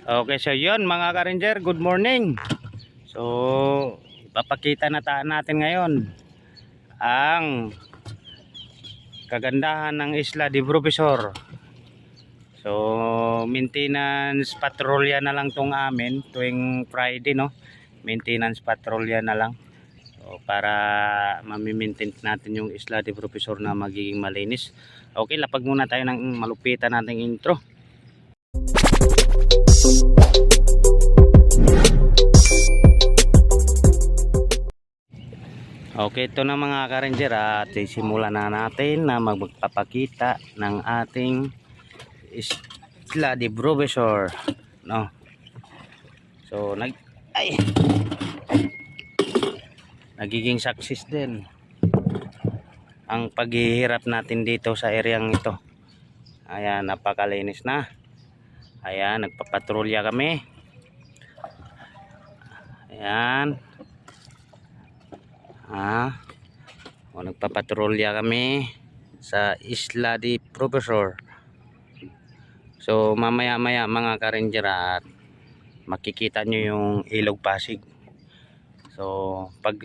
Okay, so yun mga ka-ranger, good morning. So, ipapakita natin ngayon ang kagandahan ng Isla de Profesor. So, maintenance patrolya na lang tong amin tuwing Friday, no? Maintenance patrolya na lang. So, para mami-maintain natin yung Isla de Profesor na magiging malinis. Okay, lapag muna tayo ng malupitan nating intro. Okay, ito na mga ka-ranger at simulan na natin na magpapakita ng ating Isla de Profesor, no? So nagiging success din ang paghihirap natin dito sa areang ito. Ayan, napakalinis na. Ayan, nagpapatrolya kami. Ayan. Nagpapatrolya kami sa Isla de Profesor. So mamaya mga ka-ranger at makikita nyo yung Ilog Pasig. So pag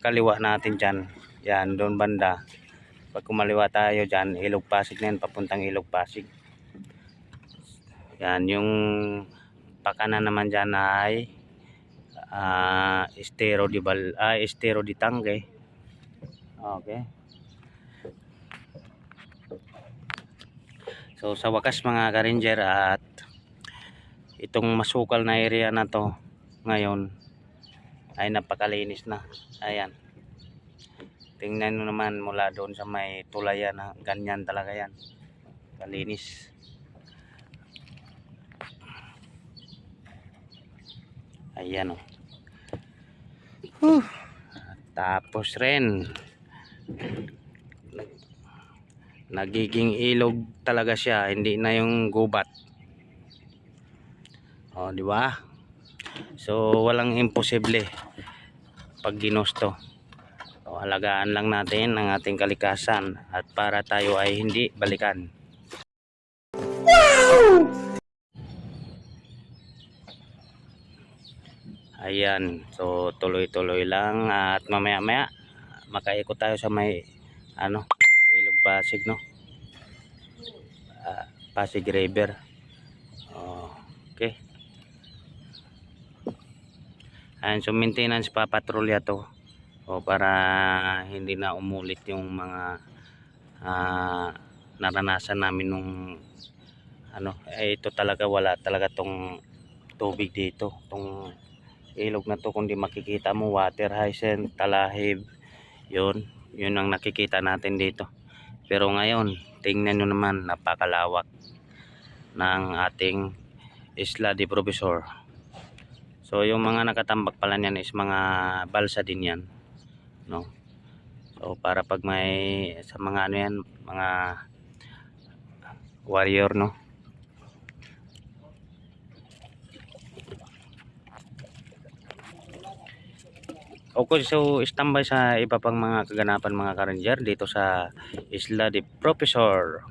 kaliwa natin dyan, yan doon banda, pag kumaliwa tayo dyan, Ilog Pasig na yan, papuntang Ilog Pasig. Yan, yung pakanan naman dyan ay Estero de Tangge. Okay. So sa wakas mga ka-ranger at itong masukal na area na to ngayon ay napakalinis na. Ayan. Tingnan nyo naman mula doon sa may tulayan na ganyan talaga yan. Kalinis. Ayan o. Tapos rin nagiging ilog talaga siya, hindi na yung gubat. O, di ba? So walang imposible pag ginusto. So, halagaan lang natin ang ating kalikasan at para tayo ay hindi balikan. Wow! Ayan, so tuloy-tuloy lang at mamaya-maya makaikot tayo sa may Ilog Pasig, no? Pasig River. Okay. Ayan, so maintenance papatrolya to. Para hindi na umulit yung mga naranasan namin nung ito talaga wala talaga tong tubig dito, tong ilog na to, kundi makikita mo water hyacinth, talahib, yun ang nakikita natin dito. Pero ngayon tingnan nyo naman, napakalawak ng ating Isla de Profesor. So yung mga nakatambak pala niyan is mga balsa din yan, no? So para pag may sa mga yan, mga warrior, no? Okay, so standby sa iba pang mga kaganapan mga ka-ranger dito sa Isla de Profesor.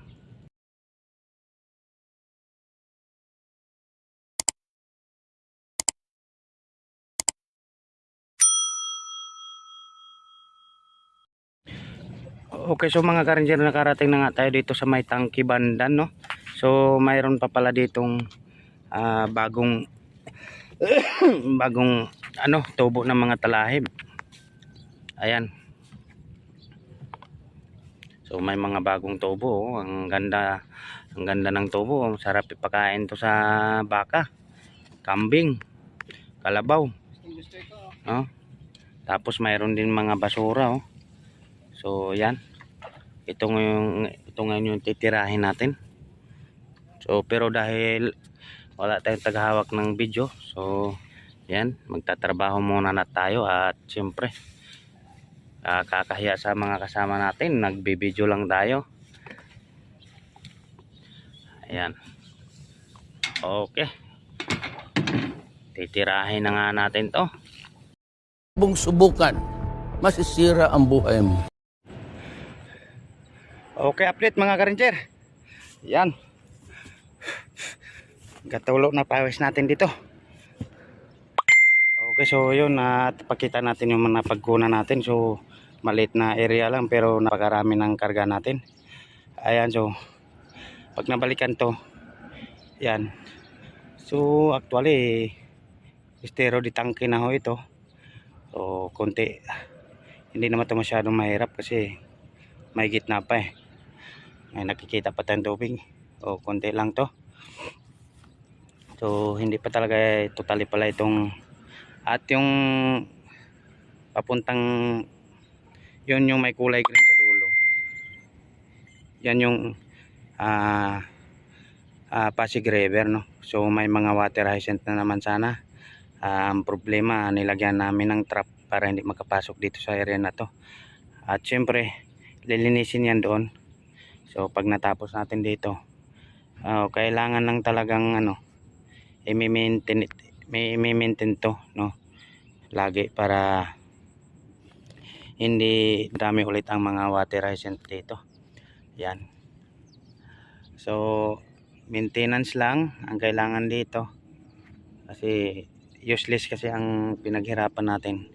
Okay, so mga ka-ranger, nakarating na nga tayo dito sa may Tangke Bandan, no? So mayroon pa pala ditong bagong tubo ng mga talahib. Ayan. So may mga bagong tubo, ang ganda ng tubo. Ang sarap ipakain to sa baka, kambing, kalabaw. Tapos mayroon din mga basura, oh. So yan. Ito ngayon yung titirahin natin. So pero dahil wala tayong taghawak ng video, so yan, magtatrabaho muna na tayo at siyempre kakahiya sa mga kasama natin, nagbe-video lang tayo. Ayan. Okay, titirahin na nga natin to. Bung subukan, masisira ang buhay mo. Okay, update mga ka-ranger. Yan, Gatulo na pawis natin dito. Okay, so yun, at pakita natin yung mga pagkunan natin. So maliit na area lang pero napakarami ng karga natin. Ayan, so pag nabalikan to, yan. So actually estero di tangke na ho ito. So konti, hindi naman ito masyadong mahirap kasi may gitna pa eh. May nakikita pa tayong tubig. O konti lang to. So hindi pa talaga totally pala itong, at yung papuntang, yun yung may kulay green sa dulo. Yan yung Pasig River, no. So may mga water hyacinth na naman sana. Ang problema, nilagyan namin ng trap para hindi makapasok dito sa area na to. At syempre lilinisin yan doon. So pag natapos natin dito, kailangan lang talagang i-maintain to, no, lagi para hindi dami ulit ang mga water hyacinth dito. Yan. So maintenance lang ang kailangan dito kasi useless kasi ang pinaghirapan natin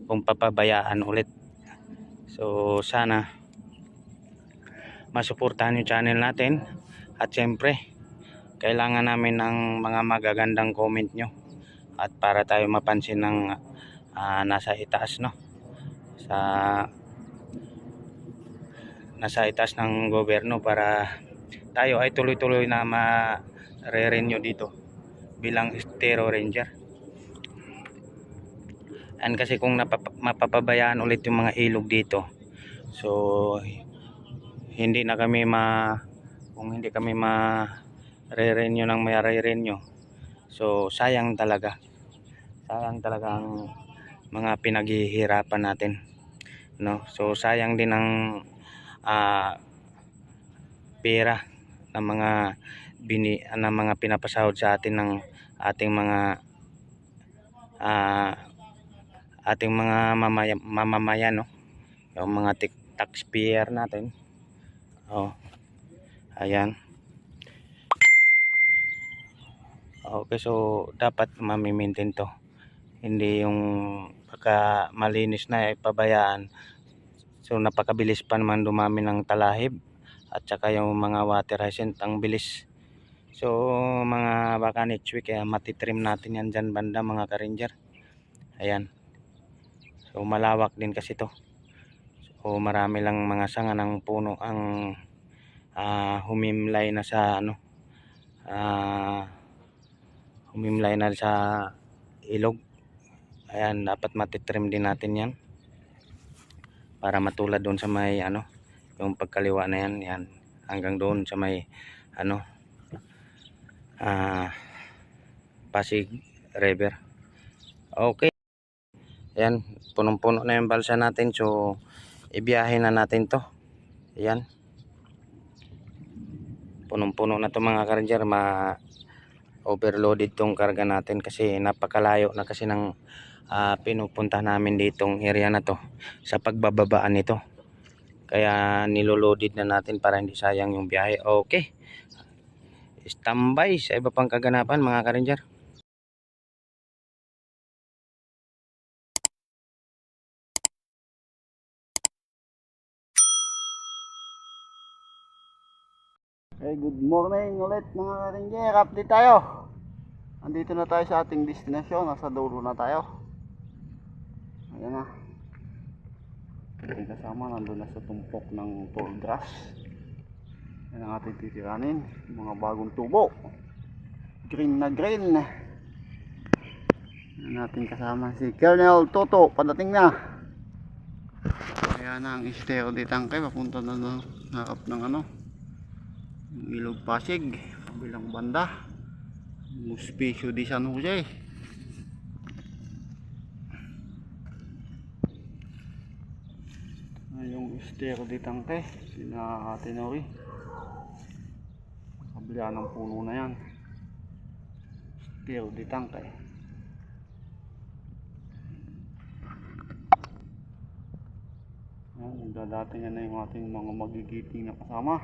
kung papabayaan ulit. So sana masuportahan yung channel natin, at syempre kailangan namin ng mga magagandang comment nyo at para tayo mapansin ng nasa itaas, no, nasa itaas ng gobyerno, para tayo ay tuloy-tuloy na ma-renew dito bilang Estero Ranger. And kasi kung mapapabayaan ulit yung mga ilog dito, so hindi na kami kung hindi kami renew ng may renew, so sayang talaga ang mga pinaghihirapan natin, no. So sayang din ang pera ng mga pinapasahod sa atin ng ating mga mamamayan, no, yung mga taxpayer natin. Ayan. Okay, so dapat mami-maintain to. Hindi yung pagka malinis na pabayaan. So napakabilis pa naman dumami ng talahib at saka yung mga water hyacinth ang bilis. So mga baka next week matitrim natin yan dyan banda, mga ka-ranger. Ayan. So malawak din kasi to. So marami lang mga sanga ng puno ang humimlay na sa humimlay na sa ilog. Ayan, dapat matitrim din natin yan para matulad doon sa may yung pagkaliwa na yan, hanggang doon sa may Pasig River. Okay, ayan, punong-puno na yung balsa natin, so ibiyahin na natin to. Ayan, punong-puno na to mga ka-ranger. Overloaded tong karga natin kasi napakalayo na kasi ng pinupunta namin ditong area na to sa pagbababaan nito, kaya niloloaded na natin para hindi sayang yung biyahe. Okay, standby sa iba pang kaganapan mga ka-ranger. Okay, good morning ulit mga ka-ranger. Update tayo. Andito na tayo sa ating destinasyon. Nasa dulo na tayo. Ayan na. Ating kasama nandun na sa tumpok ng tall grass. Yan ang ating titiranin. Mga bagong tubo. Green na green. Yan ating kasama si Colonel Toto. Padating na. Ayan na ang Estero de Tangkay. Papunta na doon. Harap ng yung ilog Pasig, kabilang banda, Hospicio de San Jose. Yung Estero de Tangke, sina Ate Nori, kabila ng puno na yan, Estero de Tangke. Dadating na yung ating mga magigiting na kasama.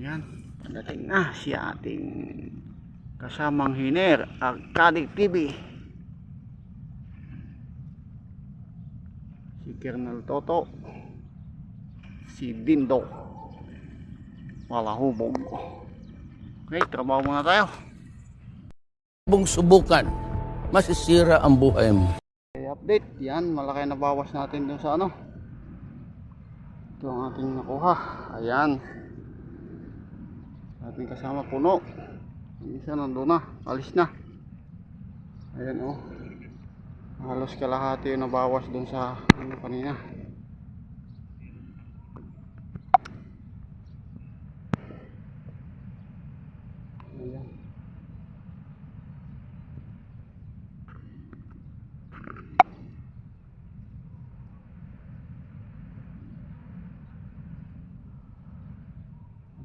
Ayan, padating na si ating kasamang hiner, Arcadic TV. Si Colonel Toto, si Dindo Malahubog. Okay, trabaho muna tayo. Bung subukan, masisira ang buhay mo. Okay, update, yan, malaki na bawas natin dun sa ano. Ito ang ating nakuha. Ayan, ating kasama puno. Yung isa nandun na, alis na. Ayan oh, halos kalahati yung nabawas dun sa ano kanina. Ayan.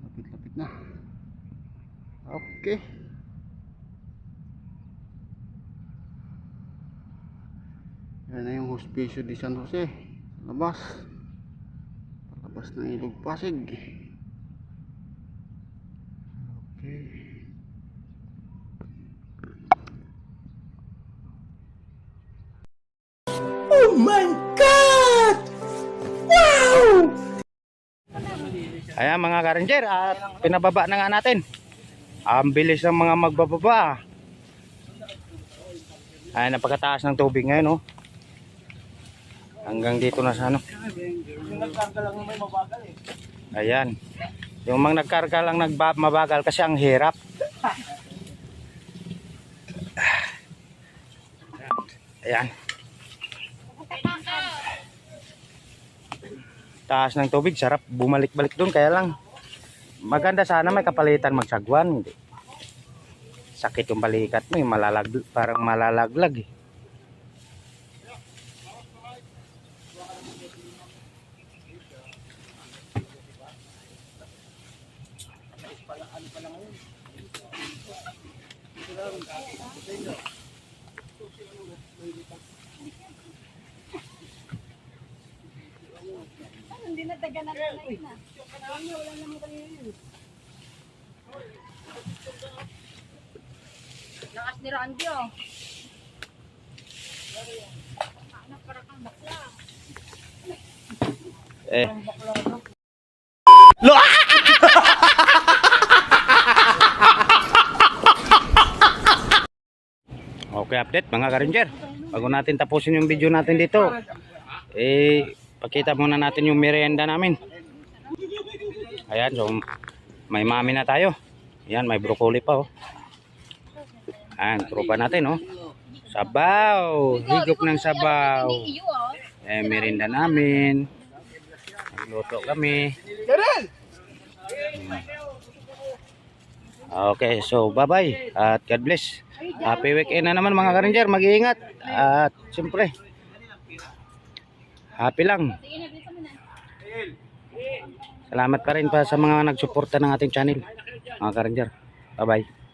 Lapit-lapit na. Okay. Yan na yung Hospicio de San Jose. Labas. Palabas ng Ilog Pasig. Okay. Oh my God! Wow! Ayan mga ka-ranger, at pinababa na nga natin. Ang bilis ng mga magbababa. Ayan, napakataas ng tubig ngayon, oh. Hanggang dito na sa ano. Ayan. Yung mga nagkarga lang mabagal kasi ang hirap. Ayan. Taas ng tubig, sarap bumalik-balik doon, kaya lang maganda sana may kapalitan magsagwan. Hindi. Sakit yung balikat mo, parang malalaglag eh. Hindi na taga na na. Wala naman kanina yun. Lakas ni Randy oh. Anak para kang bakla. Eh. Okay, update mga ka-ranger. Bago natin tapusin yung video natin dito, pakita muna natin yung merienda namin. Ayan, so may mami na tayo. Ayan, may broccoli pa oh. Ayan, tropa natin oh. Sabaw, higop ng sabaw. Merienda namin. Nagluto kami. Okay, so bye-bye at God bless. Happy weekend na naman mga ka-ranger, mag-iingat. At siyempre, happy lang. Salamat pa rin pa sa mga nagsuporta ng ating channel, mga ka-ranger. Bye-bye.